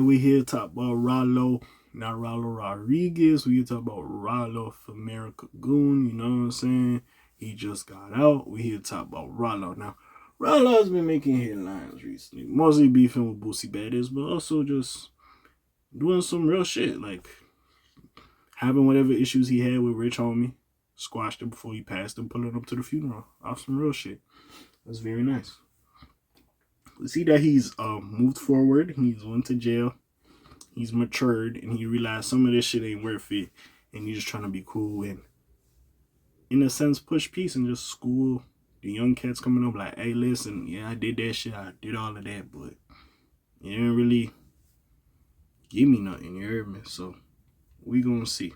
we here to talk about Ralo, not Ralo Rodriguez. We here to talk about Ralo for America Goon. You know what I'm saying? He just got out. We here to talk about Ralo. Now, Ralo has been making headlines recently, mostly beefing with Boosie Baddies, but also just doing some real shit, like having whatever issues he had with Rich Homie, squashed it before he passed and pulling up to the funeral. Off some real shit. That's very nice. We see that he's moved forward. He's went to jail. He's matured, and he realized some of this shit ain't worth it, and he's just trying to be cool and, in a sense, push peace and just school the young cats coming up like, hey, listen, yeah, I did that shit. I did all of that, but it didn't really give me nothing. You heard me? So we gonna see.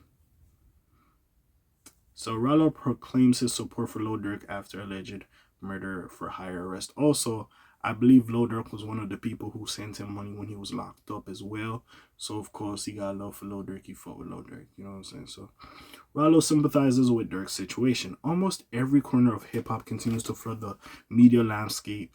So Ralo proclaims his support for Lil Durk after alleged murder for hire arrest. Also, I believe Lil Durk was one of the people who sent him money when he was locked up as well. So, of course, he got love for Lil Durk. He fought with Lil Durk. You know what I'm saying? So, Ralo sympathizes with Durk's situation. Almost every corner of hip-hop continues to flood the media landscape,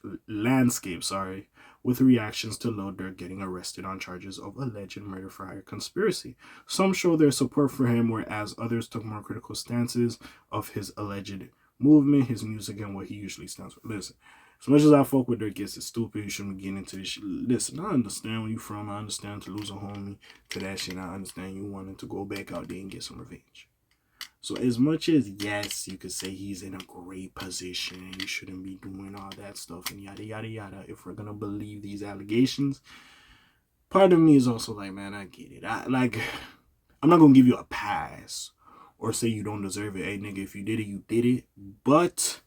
with reactions to Lil Durk getting arrested on charges of alleged murder for hire conspiracy. Some show their support for him, whereas others took more critical stances of his alleged movement, his music, and what he usually stands for. Listen, as much as I fuck with Durk, it's stupid. You shouldn't be getting into this shit. Listen, I understand where you from. I understand to lose a homie to that shit. I understand you wanting to go back out there and get some revenge. So as much as, yes, you could say he's in a great position and you shouldn't be doing all that stuff and yada, yada, yada, if we're going to believe these allegations, part of me is also like, man, I get it. I'm not going to give you a pass or say you don't deserve it. Hey, nigga, if you did it, you did it. But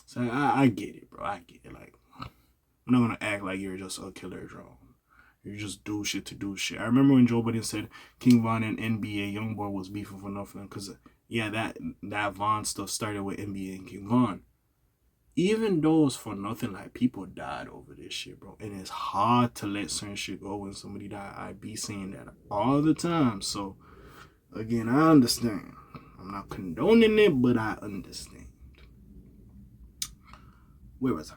so I get it, bro. I get it. Like, I'm not going to act like you're just a killer drone. You just do shit to do shit. I remember when Joe Budden said K.A.Vuitton and NBA Youngboy was beefing for nothing. Because, yeah, that Von stuff started with NBA and K.A.Vuitton. Even though it's for nothing, like, people died over this shit, bro. And it's hard to let certain shit go when somebody died. I be saying that all the time. So, again, I understand. I'm not condoning it, but I understand. Where was I?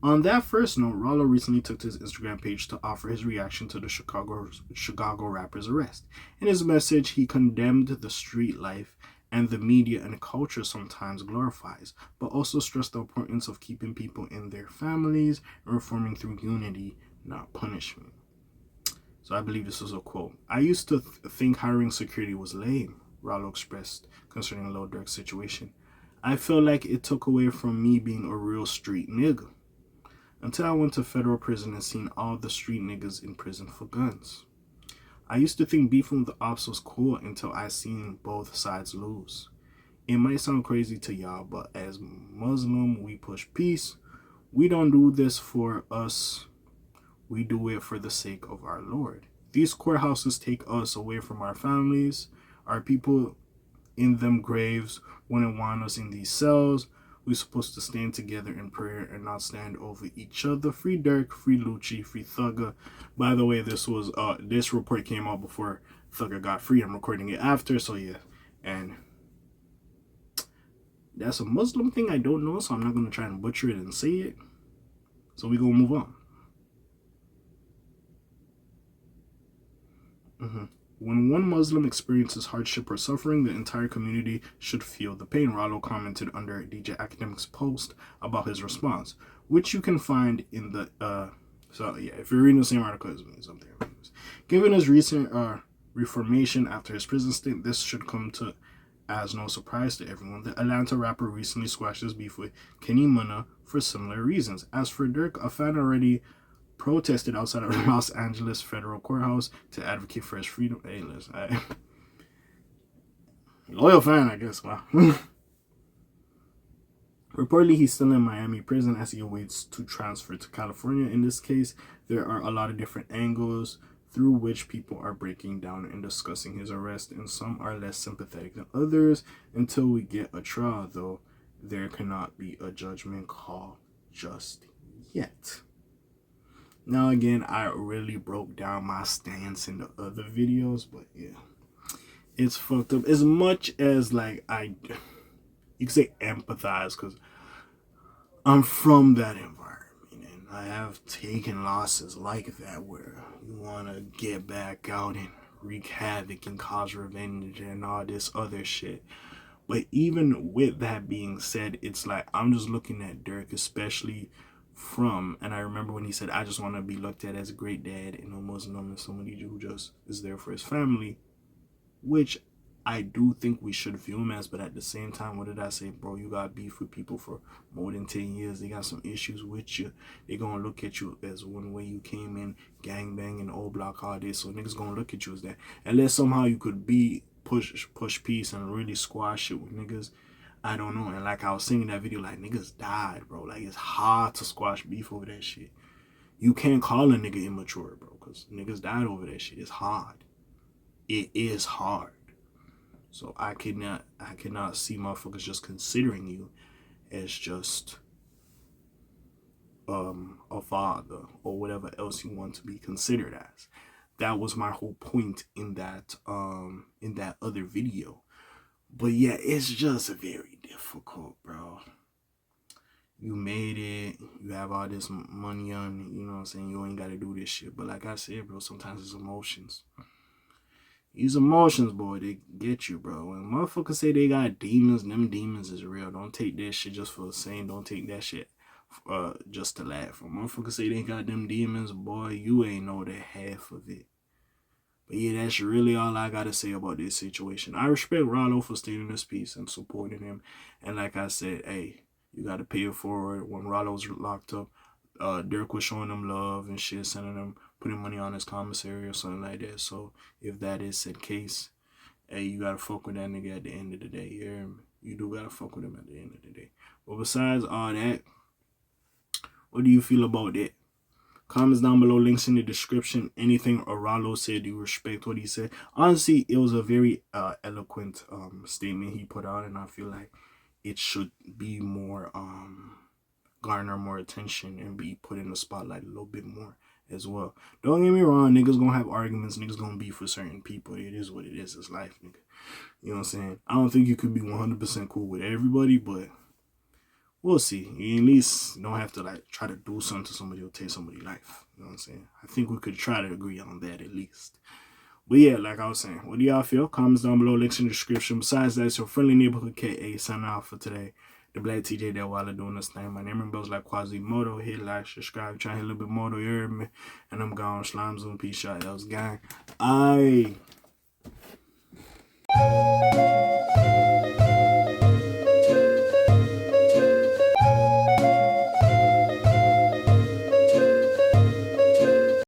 On that first note, Ralo recently took to his Instagram page to offer his reaction to the Chicago rapper's arrest. In his message, he condemned the street life and the media and culture sometimes glorifies, but also stressed the importance of keeping people in their families and reforming through unity, not punishment. So I believe this was a quote. I used to think hiring security was lame, Ralo expressed concerning Lil Durk's situation. I feel like it took away from me being a real street nigga. Until I went to federal prison and seen all the street niggas in prison for guns. I used to think beefing with the ops was cool until I seen both sides lose. It might sound crazy to y'all, but as Muslim, we push peace. We don't do this for us. We do it for the sake of our Lord. These courthouses take us away from our families. Our people in them graves wouldn't want us in these cells. We're supposed to stand together in prayer and not stand over each other. Free Durk, free Lucci, free Thugger. By the way, this report came out before Thugger got free. I'm recording it after, so yeah. And that's a Muslim thing I don't know, so I'm not going to try and butcher it and say it. So we're going to move on. When one Muslim experiences hardship or suffering, the entire community should feel the pain, Ralo commented under DJ Academic's post about his response, which you can find in the, so yeah, if you're reading the same article as me, something. Given his recent reformation after his prison stint, this should come to as no surprise to everyone. The Atlanta rapper recently squashed his beef with Kenny Munna for similar reasons. As for Durk, a fan already protested outside of the Los Angeles federal courthouse to advocate for his freedom. Hey, listen, loyal fan, I guess. Wow. Reportedly, he's still in Miami prison as he awaits to transfer to California. In this case, there are a lot of different angles through which people are breaking down and discussing his arrest, and some are less sympathetic than others. Until we get a trial, though, there cannot be a judgment call just yet. Now, again, I really broke down my stance in the other videos, but yeah, it's fucked up. As much as, like, you could say empathize, because I'm from that environment, and I have taken losses like that where you want to get back out and wreak havoc and cause revenge and all this other shit. But even with that being said, it's like I'm just looking at Durk, especially from, and I remember when he said, I just want to be looked at as a great dad and a Muslim and somebody who just is there for his family, which I do think we should view him as. But at the same time, what did I say, bro? You got beef with people for more than 10 years. They got some issues with you. They gonna look at you as one way you came in, gang banging, old block, all this. So niggas gonna look at you as that. Unless somehow you could be push peace and really squash it with niggas. I don't know. And like I was saying in that video, like niggas died, bro. Like it's hard to squash beef over that shit. You can't call a nigga immature, bro, because niggas died over that shit. It's hard. It is hard. So I cannot see motherfuckers just considering you as just a father or whatever else you want to be considered as. That was my whole point in that other video. But yeah, it's just very difficult, bro. You made it, you have all this money on, you know what I'm saying, you ain't gotta do this shit. But like I said, bro, sometimes it's emotions. These emotions, boy, they get you, bro. When motherfuckers say they got demons, them demons is real. Don't take that shit just for the same. Don't take that shit just to laugh. When motherfuckers say they got them demons, boy, you ain't know the half of it. But yeah, that's really all I gotta say about this situation. I respect Ralo for stating his piece and supporting him. And like I said, hey, you gotta pay it forward. When Ralo's locked up, Durk was showing him love and shit, sending him, putting money on his commissary or something like that. So if that is the case, hey, you gotta fuck with that nigga at the end of the day. You do gotta fuck with him at the end of the day. But besides all that, what do you feel about that? Comments down below, links in the description. Anything Ralo said, you respect what he said. Honestly, it was a very eloquent statement he put out, and I feel like it should be more garner more attention and be put in the spotlight a little bit more as well. Don't get me wrong, niggas gonna have arguments, niggas gonna beef with certain people. It is what it is, it's life, nigga. You know what I'm saying? I don't think you could be 100% cool with everybody, but we'll see. You at least don't have to like try to do something to somebody or take somebody's life. You know what I'm saying? I think we could try to agree on that at least. But yeah, like I was saying, what do y'all feel? Comments down below, links in the description. Besides that, it's your friendly neighborhood K.A. signing out for today. The Black TJ that while doing this thing. My name is like Quasimodo. Hit like, subscribe, try to hit a little bit more, you heard me? And I'm gone. Slime Zoom, peace out, else gang.